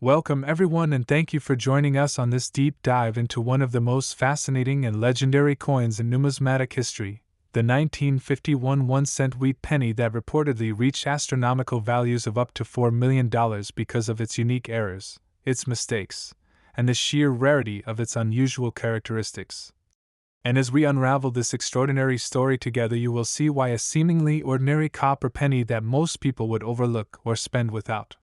Welcome everyone and thank you for joining us on this deep dive into one of the most fascinating and legendary coins in numismatic history, the 1951 1-cent wheat penny that reportedly reached astronomical values of up to $4 million because of its unique errors, its mistakes, and the sheer rarity of its unusual characteristics. And as we unravel this extraordinary story together, you will see why a seemingly ordinary copper penny that most people would overlook or spend without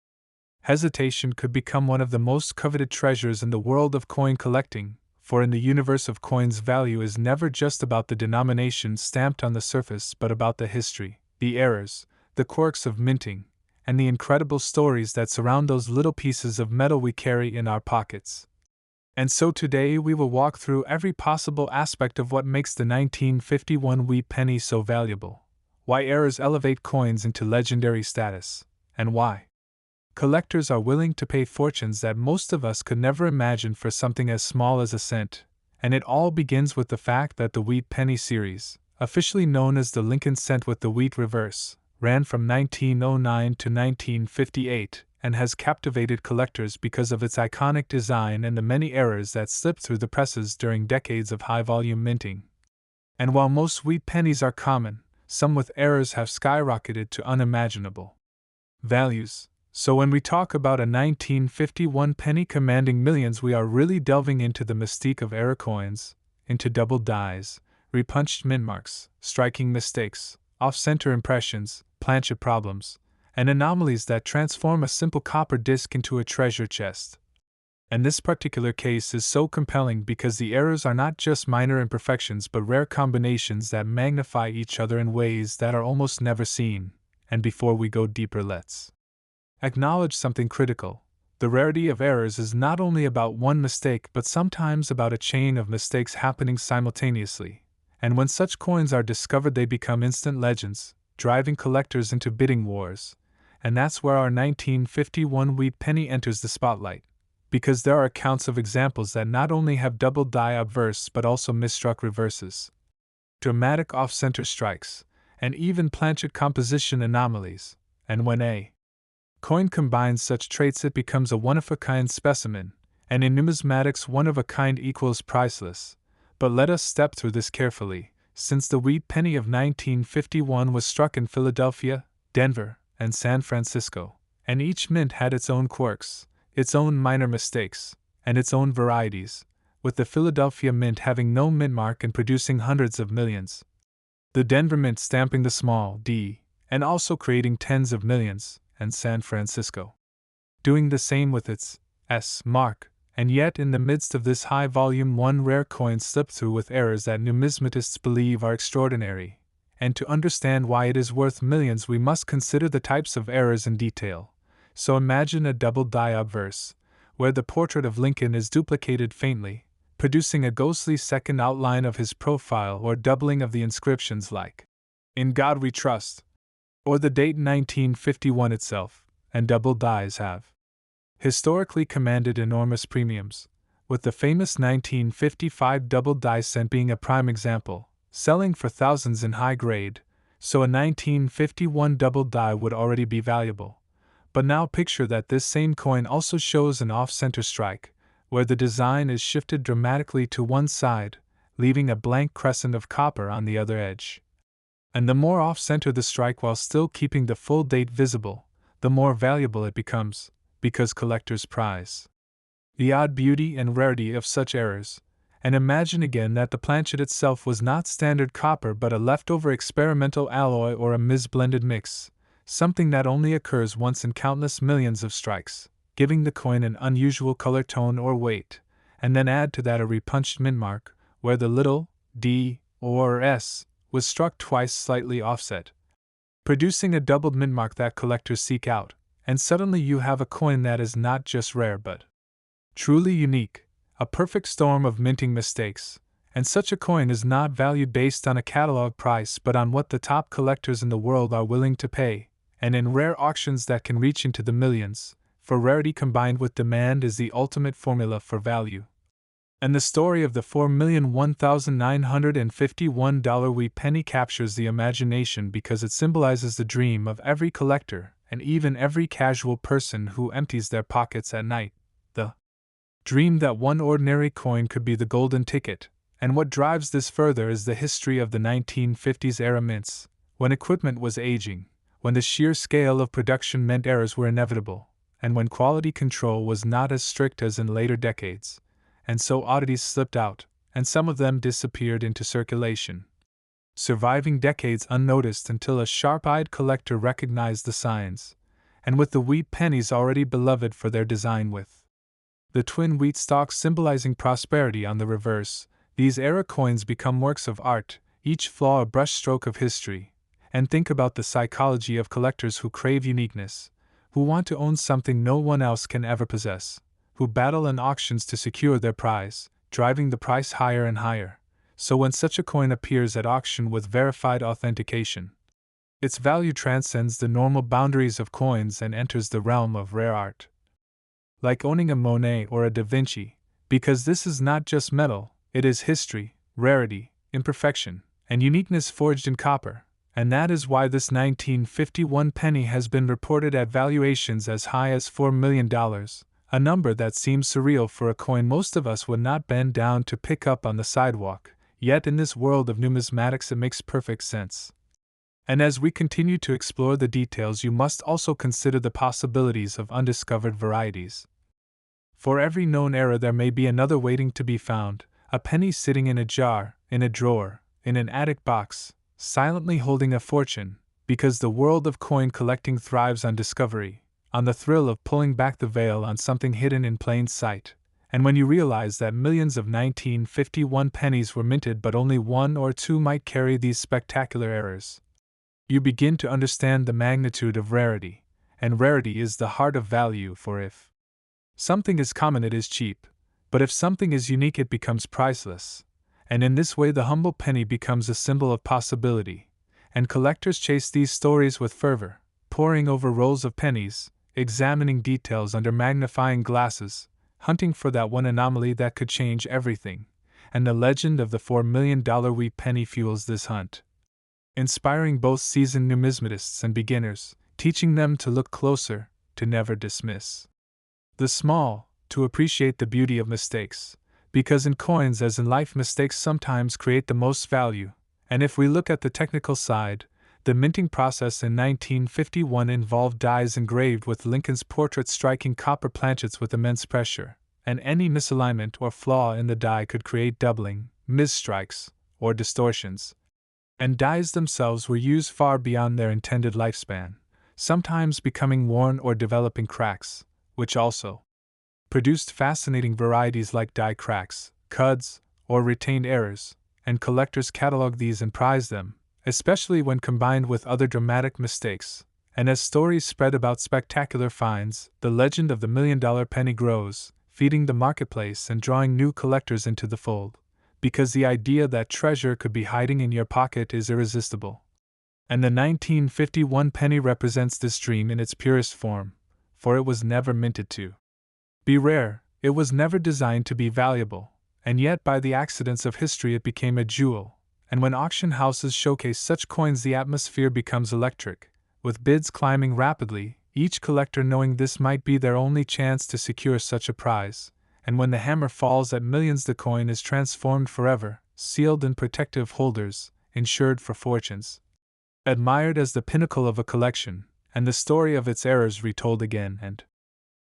hesitation could become one of the most coveted treasures in the world of coin collecting, for in the universe of coins, value is never just about the denomination stamped on the surface but about the history, the errors, the quirks of minting, and the incredible stories that surround those little pieces of metal we carry in our pockets. And so today we will walk through every possible aspect of what makes the 1951 wheat penny so valuable, why errors elevate coins into legendary status, and why collectors are willing to pay fortunes that most of us could never imagine for something as small as a cent. And it all begins with the fact that the wheat penny series, officially known as the Lincoln cent with the wheat reverse, ran from 1909 to 1958 and has captivated collectors because of its iconic design and the many errors that slipped through the presses during decades of high-volume minting. And while most wheat pennies are common, some with errors have skyrocketed to unimaginable values. So when we talk about a 1951 penny commanding millions, we are really delving into the mystique of error coins, into double dies, repunched mint marks, striking mistakes, off-center impressions, planchet problems, and anomalies that transform a simple copper disc into a treasure chest. And this particular case is so compelling because the errors are not just minor imperfections but rare combinations that magnify each other in ways that are almost never seen. And before we go deeper, let's acknowledge something critical. The rarity of errors is not only about one mistake but sometimes about a chain of mistakes happening simultaneously. And when such coins are discovered, they become instant legends, driving collectors into bidding wars. And that's where our 1951 wheat penny enters the spotlight, because there are accounts of examples that not only have double die obverse but also misstruck reverses, dramatic off-center strikes, and even planchet composition anomalies. And when a coin combines such traits, it becomes a one-of-a-kind specimen, and in numismatics one-of-a-kind equals priceless. But let us step through this carefully, since the wheat penny of 1951 was struck in Philadelphia, Denver, and San Francisco, and each mint had its own quirks, its own minor mistakes, and its own varieties, with the Philadelphia mint having no mint mark and producing hundreds of millions, the Denver mint stamping the small d, and also creating tens of millions, and San Francisco doing the same with its S mark. And yet in the midst of this high volume, one rare coin slipped through with errors that numismatists believe are extraordinary. And to understand why it is worth millions, we must consider the types of errors in detail. So imagine a double die obverse, where the portrait of Lincoln is duplicated faintly, producing a ghostly second outline of his profile, or doubling of the inscriptions like "In God We Trust," or the date 1951 itself. And double dies have historically commanded enormous premiums, with the famous 1955 double die cent being a prime example, selling for thousands in high grade. So a 1951 double die would already be valuable. But now picture that this same coin also shows an off-center strike, where the design is shifted dramatically to one side, leaving a blank crescent of copper on the other edge. And the more off-center the strike while still keeping the full date visible, the more valuable it becomes, because collectors prize the odd beauty and rarity of such errors. And imagine again that the planchet itself was not standard copper but a leftover experimental alloy or a misblended mix, something that only occurs once in countless millions of strikes, giving the coin an unusual color tone or weight. And then add to that a repunched mint mark, where the little d or s was struck twice slightly offset, producing a doubled mint mark that collectors seek out, and suddenly you have a coin that is not just rare but truly unique, a perfect storm of minting mistakes. And such a coin is not valued based on a catalog price but on what the top collectors in the world are willing to pay, and in rare auctions that can reach into the millions, for rarity combined with demand is the ultimate formula for value. And the story of the $4,001,951 wheat penny captures the imagination because it symbolizes the dream of every collector, and even every casual person who empties their pockets at night. The dream that one ordinary coin could be the golden ticket, and what drives this further is the history of the 1950s era mints, when equipment was aging, when the sheer scale of production meant errors were inevitable, and when quality control was not as strict as in later decades, and so oddities slipped out, and some of them disappeared into circulation, surviving decades unnoticed until a sharp-eyed collector recognized the signs, and with the wheat pennies already beloved for their design with the twin wheat stalks symbolizing prosperity on the reverse, these era coins become works of art, each flaw a brushstroke of history. And think about the psychology of collectors who crave uniqueness, who want to own something no one else can ever possess, who battle in auctions to secure their prize, driving the price higher and higher. So when such a coin appears at auction with verified authentication, its value transcends the normal boundaries of coins and enters the realm of rare art. Like owning a Monet or a Da Vinci, because this is not just metal, it is history, rarity, imperfection, and uniqueness forged in copper, and that is why this 1951 penny has been reported at valuations as high as $4 million, a number that seems surreal for a coin most of us would not bend down to pick up on the sidewalk, yet in this world of numismatics it makes perfect sense. And as we continue to explore the details, you must also consider the possibilities of undiscovered varieties. For every known era there may be another waiting to be found, a penny sitting in a jar, in a drawer, in an attic box, silently holding a fortune, because the world of coin collecting thrives on discovery, on the thrill of pulling back the veil on something hidden in plain sight. And when you realize that millions of 1951 pennies were minted but only one or two might carry these spectacular errors, you begin to understand the magnitude of rarity, and rarity is the heart of value, for if something is common it is cheap, but if something is unique it becomes priceless, and in this way the humble penny becomes a symbol of possibility, and collectors chase these stories with fervor, poring over rolls of pennies, examining details under magnifying glasses, hunting for that one anomaly that could change everything, and the legend of the $4 million wheat penny fuels this hunt, inspiring both seasoned numismatists and beginners, teaching them to look closer, to never dismiss the small, to appreciate the beauty of mistakes, because in coins as in life mistakes sometimes create the most value, and if we look at the technical side, the minting process in 1951 involved dies engraved with Lincoln's portrait striking copper planchets with immense pressure, and any misalignment or flaw in the die could create doubling, misstrikes, or distortions. And dies themselves were used far beyond their intended lifespan, sometimes becoming worn or developing cracks, which also produced fascinating varieties like die cracks, cuds, or retained errors, and collectors catalog these and prize them, especially when combined with other dramatic mistakes. And as stories spread about spectacular finds, the legend of the $1 million penny grows, feeding the marketplace and drawing new collectors into the fold, because the idea that treasure could be hiding in your pocket is irresistible. And the 1951 penny represents this dream in its purest form, for it was never minted to be rare, it was never designed to be valuable, and yet by the accidents of history it became a jewel, and when auction houses showcase such coins the atmosphere becomes electric, with bids climbing rapidly, each collector knowing this might be their only chance to secure such a prize, and when the hammer falls at millions the coin is transformed forever, sealed in protective holders, insured for fortunes, admired as the pinnacle of a collection, and the story of its errors retold again and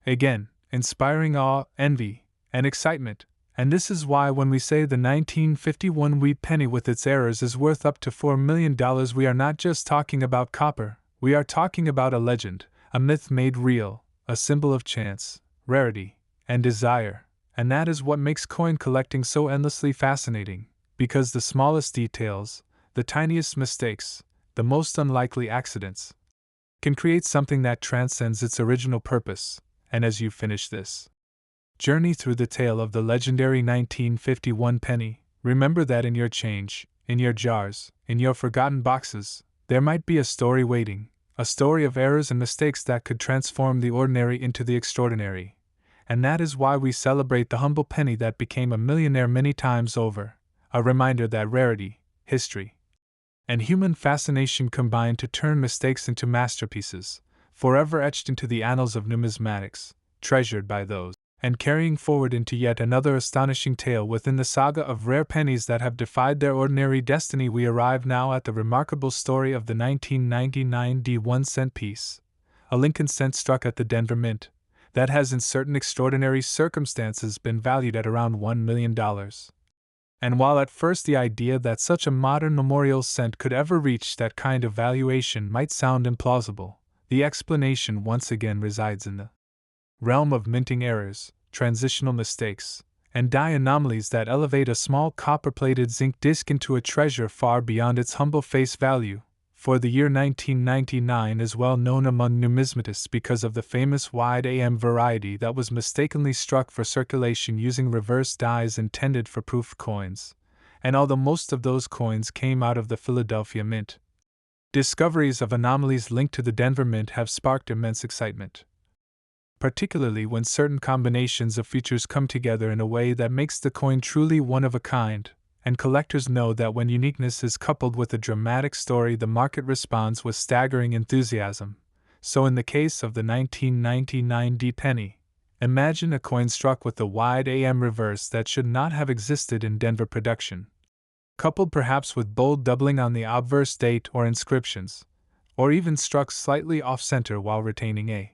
again, inspiring awe, envy, and excitement. And this is why when we say the 1951 wheat penny with its errors is worth up to $4 million, we are not just talking about copper, we are talking about a legend, a myth made real, a symbol of chance, rarity, and desire. And that is what makes coin collecting so endlessly fascinating, because the smallest details, the tiniest mistakes, the most unlikely accidents, can create something that transcends its original purpose. And as you finish this journey through the tale of the legendary 1951 penny, remember that in your change, in your jars, in your forgotten boxes, there might be a story waiting, a story of errors and mistakes that could transform the ordinary into the extraordinary. And that is why we celebrate the humble penny that became a millionaire many times over, a reminder that rarity, history, and human fascination combine to turn mistakes into masterpieces, forever etched into the annals of numismatics, treasured by those, and carrying forward into yet another astonishing tale within the saga of rare pennies that have defied their ordinary destiny. We arrive now at the remarkable story of the 1999 1-cent piece, a Lincoln cent struck at the Denver Mint, that has in certain extraordinary circumstances been valued at around $1 million. And while at first the idea that such a modern memorial cent could ever reach that kind of valuation might sound implausible, the explanation once again resides in the realm of minting errors, transitional mistakes, and die anomalies that elevate a small copper-plated zinc disc into a treasure far beyond its humble face value. For the year 1999 is well known among numismatists because of the famous wide AM variety that was mistakenly struck for circulation using reverse dies intended for proof coins, and although most of those coins came out of the Philadelphia Mint, discoveries of anomalies linked to the Denver Mint have sparked immense excitement, particularly when certain combinations of features come together in a way that makes the coin truly one of a kind, and collectors know that when uniqueness is coupled with a dramatic story, the market responds with staggering enthusiasm. So in the case of the 1999 penny, imagine a coin struck with the wide AM reverse that should not have existed in Denver production, coupled perhaps with bold doubling on the obverse date or inscriptions, or even struck slightly off-center while retaining a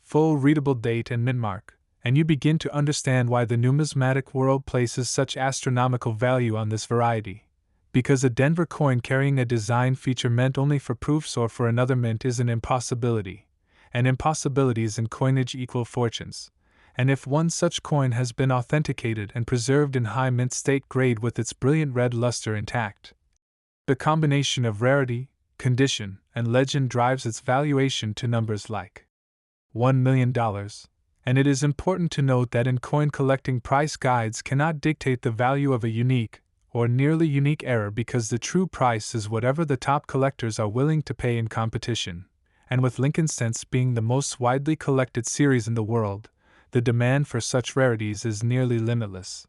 full readable date and mint mark, and you begin to understand why the numismatic world places such astronomical value on this variety. Because a Denver coin carrying a design feature meant only for proofs or for another mint is an impossibility, and impossibilities in coinage equal fortunes, and if one such coin has been authenticated and preserved in high mint state grade with its brilliant red luster intact, the combination of rarity, condition, and legend drives its valuation to numbers like $1 million, and it is important to note that in coin collecting price guides cannot dictate the value of a unique, or nearly unique error because the true price is whatever the top collectors are willing to pay in competition, and with Lincoln cents being the most widely collected series in the world, the demand for such rarities is nearly limitless,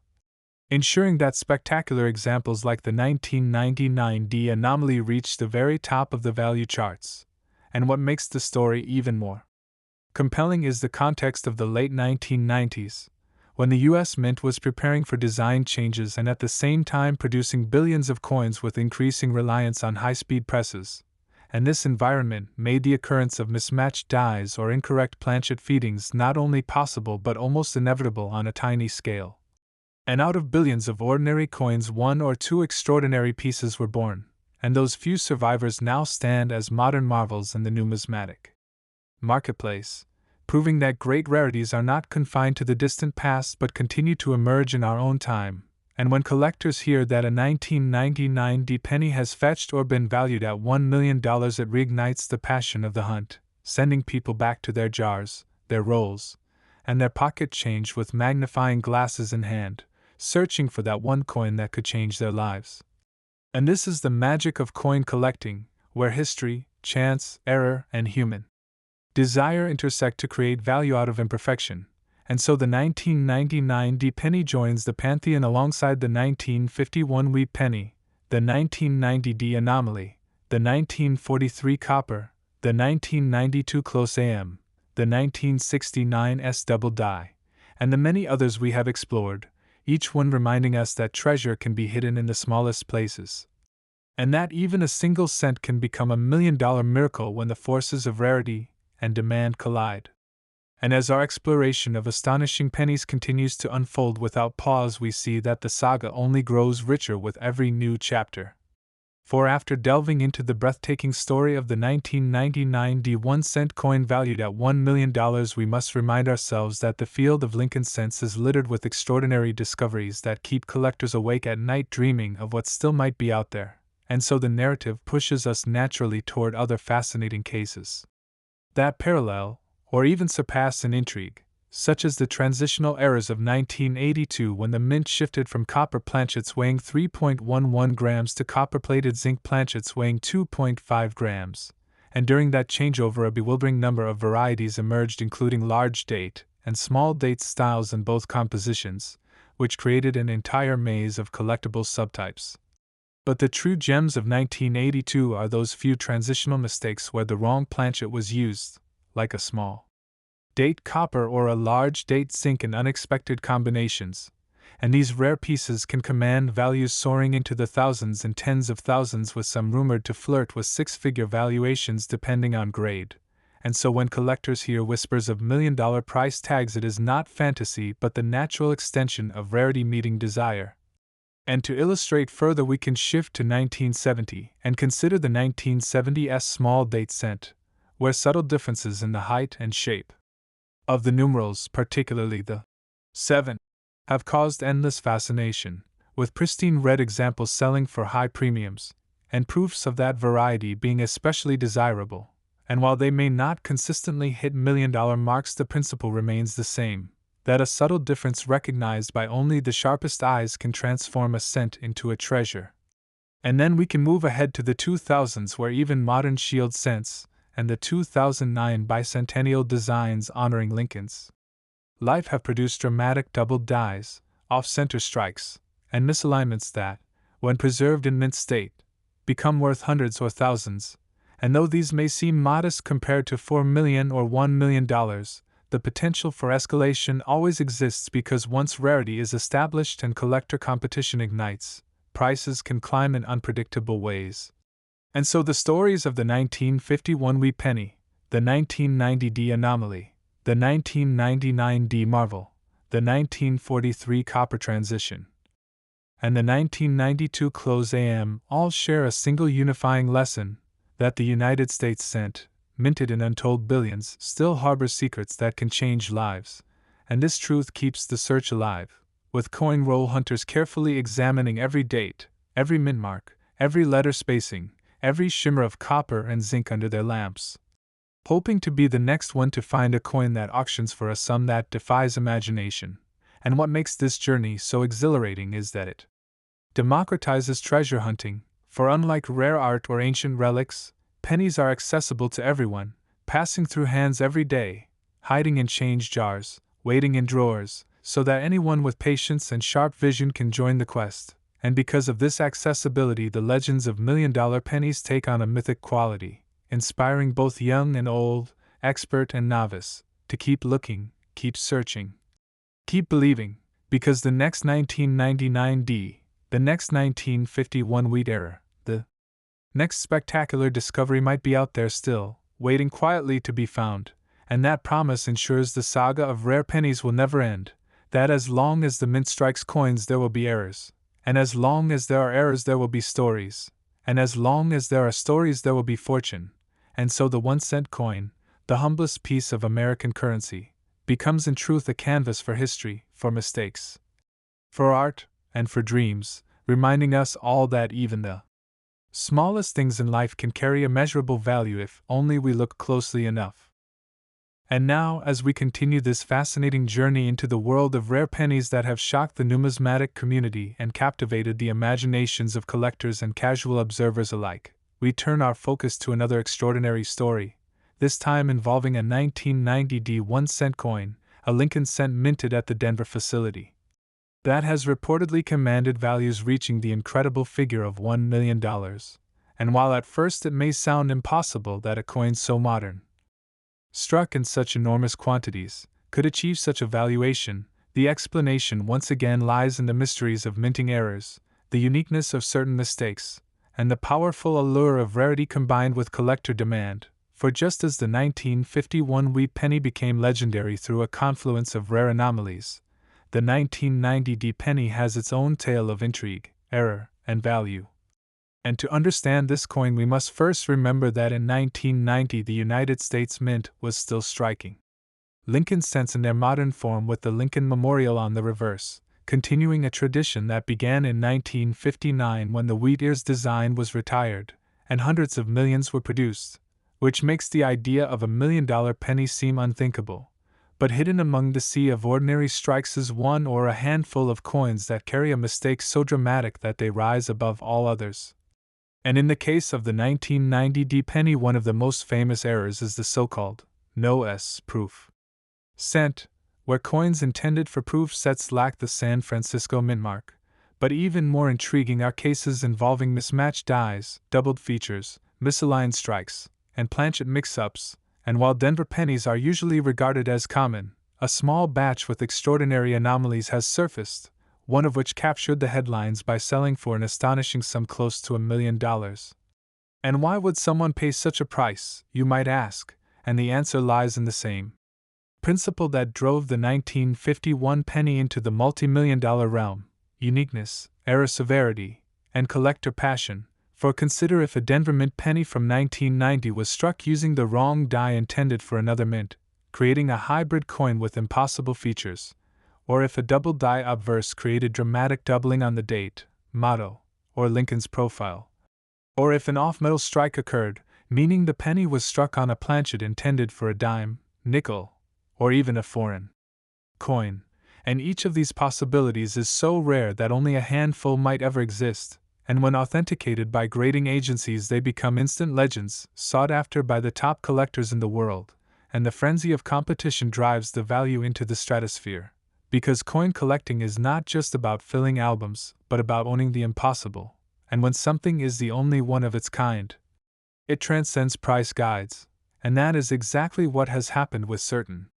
ensuring that spectacular examples like the 1999 anomaly reach the very top of the value charts. And what makes the story even more compelling is the context of the late 1990s, when the U.S. Mint was preparing for design changes and at the same time producing billions of coins with increasing reliance on high-speed presses, and this environment made the occurrence of mismatched dies or incorrect planchet feedings not only possible but almost inevitable on a tiny scale. And out of billions of ordinary coins, one or two extraordinary pieces were born, and those few survivors now stand as modern marvels in the numismatic marketplace, proving that great rarities are not confined to the distant past but continue to emerge in our own time. And when collectors hear that a 1999 penny has fetched or been valued at $1 million, it reignites the passion of the hunt, sending people back to their jars, their rolls, and their pocket change with magnifying glasses in hand, searching for that one coin that could change their lives. And this is the magic of coin collecting, where history, chance, error, and human desire intersect to create value out of imperfection, and so the 1999 penny joins the pantheon alongside the 1951 wheat penny, the 1990 anomaly, the 1943 copper, the 1992 close AM, the 1969 double die, and the many others we have explored, each one reminding us that treasure can be hidden in the smallest places, and that even a single cent can become a $1 million miracle when the forces of rarity and demand collide. And as our exploration of astonishing pennies continues to unfold without pause, we see that the saga only grows richer with every new chapter. For after delving into the breathtaking story of the 1999 1-cent coin valued at $1 million, we must remind ourselves that the field of Lincoln cents is littered with extraordinary discoveries that keep collectors awake at night dreaming of what still might be out there, and so the narrative pushes us naturally toward other fascinating cases that parallel, or even surpass in intrigue, such as the transitional errors of 1982 when the mint shifted from copper planchets weighing 3.11 grams to copper-plated zinc planchets weighing 2.5 grams, and during that changeover a bewildering number of varieties emerged including large date and small date styles in both compositions, which created an entire maze of collectible subtypes. But the true gems of 1982 are those few transitional mistakes where the wrong planchet was used, like a small date copper or a large date zinc in unexpected combinations, and these rare pieces can command values soaring into the thousands and tens of thousands, with some rumored to flirt with six-figure valuations depending on grade. And so when collectors hear whispers of million-dollar price tags, it is not fantasy but the natural extension of rarity meeting desire. And to illustrate further, we can shift to 1970 and consider the 1970s small date cent, where subtle differences in the height and shape of the numerals, particularly the 7, have caused endless fascination, with pristine red examples selling for high premiums, and proofs of that variety being especially desirable. And while they may not consistently hit million-dollar marks, the principle remains the same, that a subtle difference recognized by only the sharpest eyes can transform a cent into a treasure. And then we can move ahead to the 2000s, where even modern shield cents, and the 2009 bicentennial designs honoring Lincoln's life have produced dramatic doubled dies, off-center strikes, and misalignments that, when preserved in mint state, become worth hundreds or thousands. And though these may seem modest compared to $4 million or $1 million, the potential for escalation always exists, because once rarity is established and collector competition ignites, prices can climb in unpredictable ways. And so the stories of the 1951 wheat penny, the 1990 D anomaly, the 1999 D marvel, the 1943 copper transition, and the 1992 close AM all share a single unifying lesson: that the United States cent, minted in untold billions, still harbors secrets that can change lives, and this truth keeps the search alive, with coin roll hunters carefully examining every date, every mint mark, every letter spacing, every shimmer of copper and zinc under their lamps, hoping to be the next one to find a coin that auctions for a sum that defies imagination. And what makes this journey so exhilarating is that it democratizes treasure hunting, for unlike rare art or ancient relics, pennies are accessible to everyone, passing through hands every day, hiding in change jars, waiting in drawers, so that anyone with patience and sharp vision can join the quest. And because of this accessibility, the legends of million-dollar pennies take on a mythic quality, inspiring both young and old, expert and novice, to keep looking, keep searching, keep believing, because the next 1999 D, the next 1951 wheat era, the next spectacular discovery might be out there still, waiting quietly to be found. And that promise ensures the saga of rare pennies will never end, that as long as the mint strikes coins there will be errors, and as long as there are errors there will be stories, and as long as there are stories there will be fortune. And so the 1-cent coin, the humblest piece of American currency, becomes in truth a canvas for history, for mistakes, for art, and for dreams, reminding us all that even the smallest things in life can carry immeasurable value if only we look closely enough. And now, as we continue this fascinating journey into the world of rare pennies that have shocked the numismatic community and captivated the imaginations of collectors and casual observers alike, we turn our focus to another extraordinary story, this time involving a 1990 D 1-cent coin, a Lincoln cent minted at the Denver facility, that has reportedly commanded values reaching the incredible figure of $1 million. And while at first it may sound impossible that a coin so modern, struck in such enormous quantities, could achieve such a valuation, the explanation once again lies in the mysteries of minting errors, the uniqueness of certain mistakes, and the powerful allure of rarity combined with collector demand. For just as the 1951 wheat penny became legendary through a confluence of rare anomalies, the 1990 D penny has its own tale of intrigue, error, and value. And to understand this coin, we must first remember that in 1990 the United States Mint was still striking Lincoln cents in their modern form, with the Lincoln Memorial on the reverse, continuing a tradition that began in 1959 when the wheat ears design was retired, and hundreds of millions were produced, which makes the idea of $1 million penny seem unthinkable. But hidden among the sea of ordinary strikes is one or a handful of coins that carry a mistake so dramatic that they rise above all others. And in the case of the 1990 D penny, one of the most famous errors is the so-called no S proof cent, where coins intended for proof sets lack the San Francisco mint mark. But even more intriguing are cases involving mismatched dies, doubled features, misaligned strikes, and planchet mix-ups, And while Denver pennies are usually regarded as common, a small batch with extraordinary anomalies has surfaced, one of which captured the headlines by selling for an astonishing sum close to $1 million. And why would someone pay such a price, you might ask, and the answer lies in the same principle that drove the 1951 penny into the multi-million-dollar realm: uniqueness, error severity, and collector passion. For consider if a Denver mint penny from 1990 was struck using the wrong die intended for another mint, creating a hybrid coin with impossible features, or if a double die obverse created dramatic doubling on the date, motto, or Lincoln's profile, or if an off-metal strike occurred, meaning the penny was struck on a planchet intended for a dime, nickel, or even a foreign coin, and each of these possibilities is so rare that only a handful might ever exist, and when authenticated by grading agencies they become instant legends, sought after by the top collectors in the world, and the frenzy of competition drives the value into the stratosphere, because coin collecting is not just about filling albums, but about owning the impossible, and when something is the only one of its kind, it transcends price guides, and that is exactly what has happened with certain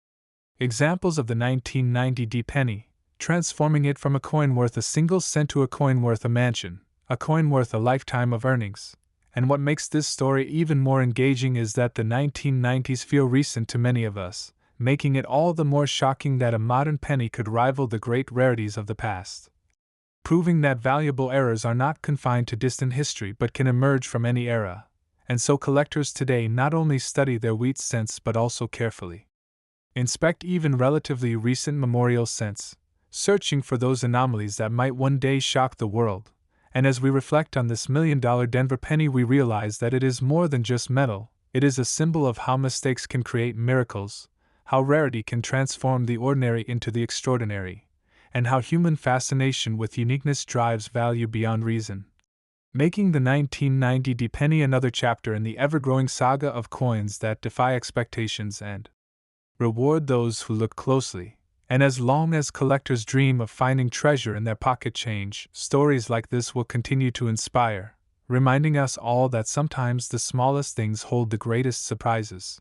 examples of the 1990 D penny, transforming it from a coin worth a single cent to a coin worth a mansion, a coin worth a lifetime of earnings. And what makes this story even more engaging is that the 1990s feel recent to many of us, making it all the more shocking that a modern penny could rival the great rarities of the past. Proving that valuable errors are not confined to distant history but can emerge from any era. And so collectors today not only study their wheat cents but also carefully inspect even relatively recent memorial cents, searching for those anomalies that might one day shock the world. And as we reflect on this $1 million Denver penny, we realize that it is more than just metal. It is a symbol of how mistakes can create miracles, how rarity can transform the ordinary into the extraordinary, and how human fascination with uniqueness drives value beyond reason, making the 1990 D penny another chapter in the ever-growing saga of coins that defy expectations and reward those who look closely. And as long as collectors dream of finding treasure in their pocket change, stories like this will continue to inspire, reminding us all that sometimes the smallest things hold the greatest surprises.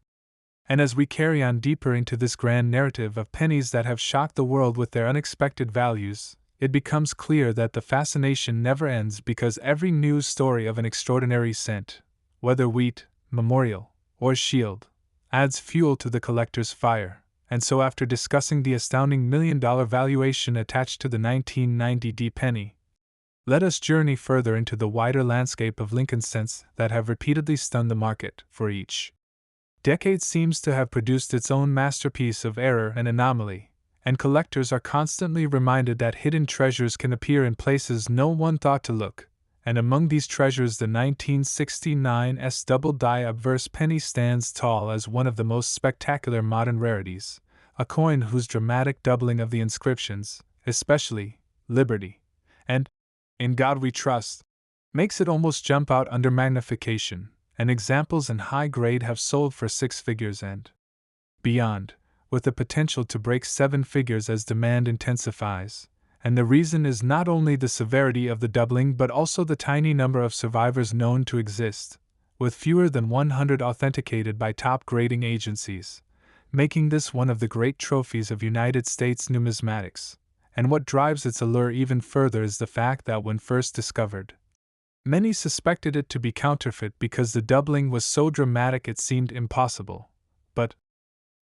And as we carry on deeper into this grand narrative of pennies that have shocked the world with their unexpected values, it becomes clear that the fascination never ends, because every news story of an extraordinary cent, whether wheat, memorial, or shield, adds fuel to the collector's fire. And so after discussing the astounding $1 million valuation attached to the 1990 D penny, let us journey further into the wider landscape of Lincoln cents that have repeatedly stunned the market, for each decade seems to have produced its own masterpiece of error and anomaly, and collectors are constantly reminded that hidden treasures can appear in places no one thought to look. And among these treasures, the 1969's double die obverse penny stands tall as one of the most spectacular modern rarities, a coin whose dramatic doubling of the inscriptions, especially Liberty and In God We Trust, makes it almost jump out under magnification, and examples in high grade have sold for 6 figures and beyond, with the potential to break 7 figures as demand intensifies. And the reason is not only the severity of the doubling but also the tiny number of survivors known to exist, with fewer than 100 authenticated by top grading agencies, making this one of the great trophies of United States numismatics. And what drives its allure even further is the fact that when first discovered, many suspected it to be counterfeit because the doubling was so dramatic it seemed impossible. But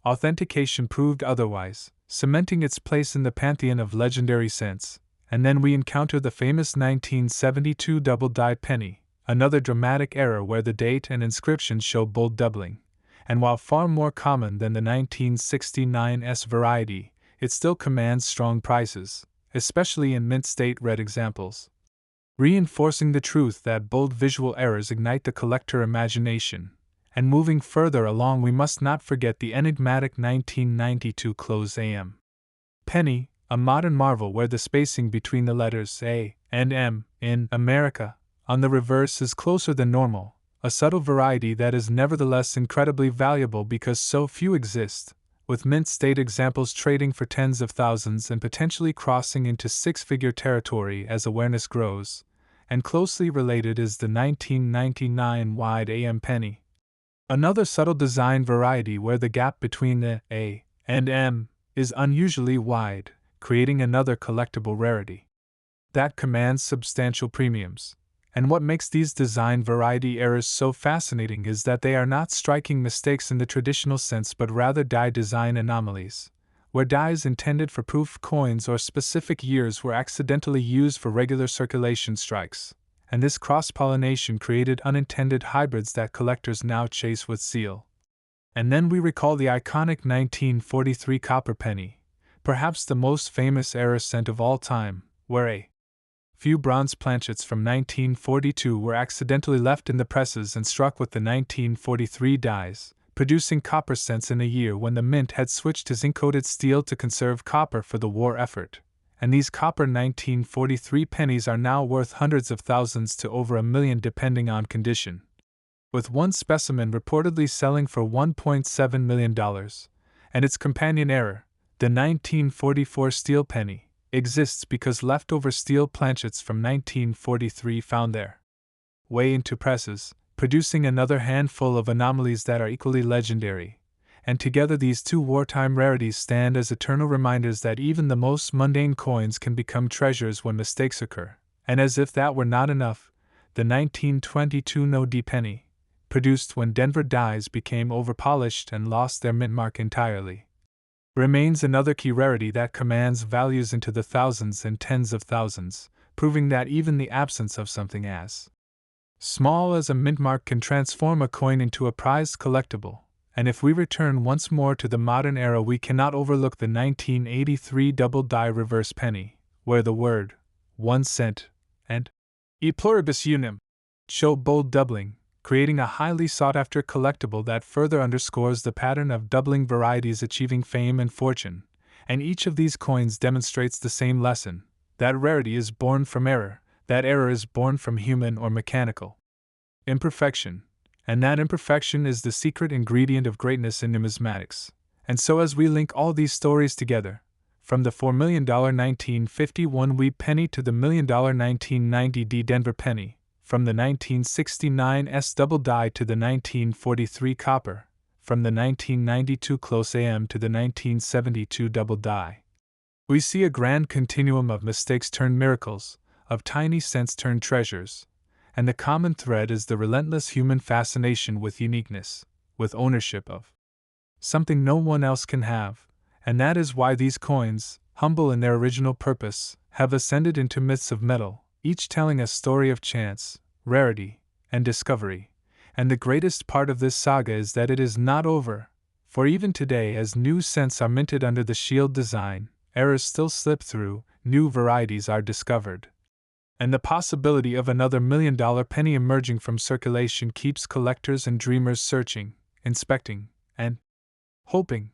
authentication proved otherwise, cementing its place in the pantheon of legendary cents. And then we encounter the famous 1972 double-die penny, another dramatic error where the date and inscription show bold doubling. And while far more common than the 1969's variety, it still commands strong prices, especially in mint state red examples, reinforcing the truth that bold visual errors ignite the collector imagination. And moving further along, we must not forget the enigmatic 1992 close AM penny, a modern marvel where the spacing between the letters A and M in America on the reverse is closer than normal, a subtle variety that is nevertheless incredibly valuable because so few exist, with mint state examples trading for tens of thousands and potentially crossing into 6-figure territory as awareness grows. And closely related is the 1999 wide AM penny, Another subtle design variety where the gap between the A and M is unusually wide, creating another collectible rarity that commands substantial premiums. And what makes these design variety errors so fascinating is that they are not striking mistakes in the traditional sense but rather die design anomalies, where dies intended for proof coins or specific years were accidentally used for regular circulation strikes, and this cross-pollination created unintended hybrids that collectors now chase with zeal. And then we recall the iconic 1943 copper penny, perhaps the most famous error cent of all time, where a few bronze planchets from 1942 were accidentally left in the presses and struck with the 1943 dies, producing copper cents in a year when the mint had switched to zinc-coated steel to conserve copper for the war effort. And these copper 1943 pennies are now worth hundreds of thousands to over $1 million depending on condition, with one specimen reportedly selling for $1.7 million, and its companion error, the 1944 steel penny, exists because leftover steel planchets from 1943 found their way into presses, producing another handful of anomalies that are equally legendary. And together these two wartime rarities stand as eternal reminders that even the most mundane coins can become treasures when mistakes occur. And as if that were not enough, the 1922 no-D penny, produced when Denver dies became overpolished and lost their mint mark entirely, remains another key rarity that commands values into the thousands and tens of thousands, proving that even the absence of something as small as a mint mark can transform a coin into a prized collectible. And if we return once more to the modern era, we cannot overlook the 1983 double die reverse penny, where the word 1 cent and e pluribus unum show bold doubling, creating a highly sought-after collectible that further underscores the pattern of doubling varieties achieving fame and fortune. And each of these coins demonstrates the same lesson: that rarity is born from error, that error is born from human or mechanical imperfection, and that imperfection is the secret ingredient of greatness in numismatics. And so as we link all these stories together, from the $4 million 1951 wheat penny to the $1 million 1990 D Denver penny, from the 1969 S double die to the 1943 copper, from the 1992 close AM to the 1972 double die, we see a grand continuum of mistakes turned miracles, of tiny cents turned treasures, and the common thread is the relentless human fascination with uniqueness, with ownership of something no one else can have. And that is why these coins, humble in their original purpose, have ascended into myths of metal, each telling a story of chance, rarity, and discovery. And the greatest part of this saga is that it is not over, for even today, as new cents are minted under the shield design, errors still slip through, new varieties are discovered, and the possibility of another $1 million penny emerging from circulation keeps collectors and dreamers searching, inspecting, and hoping.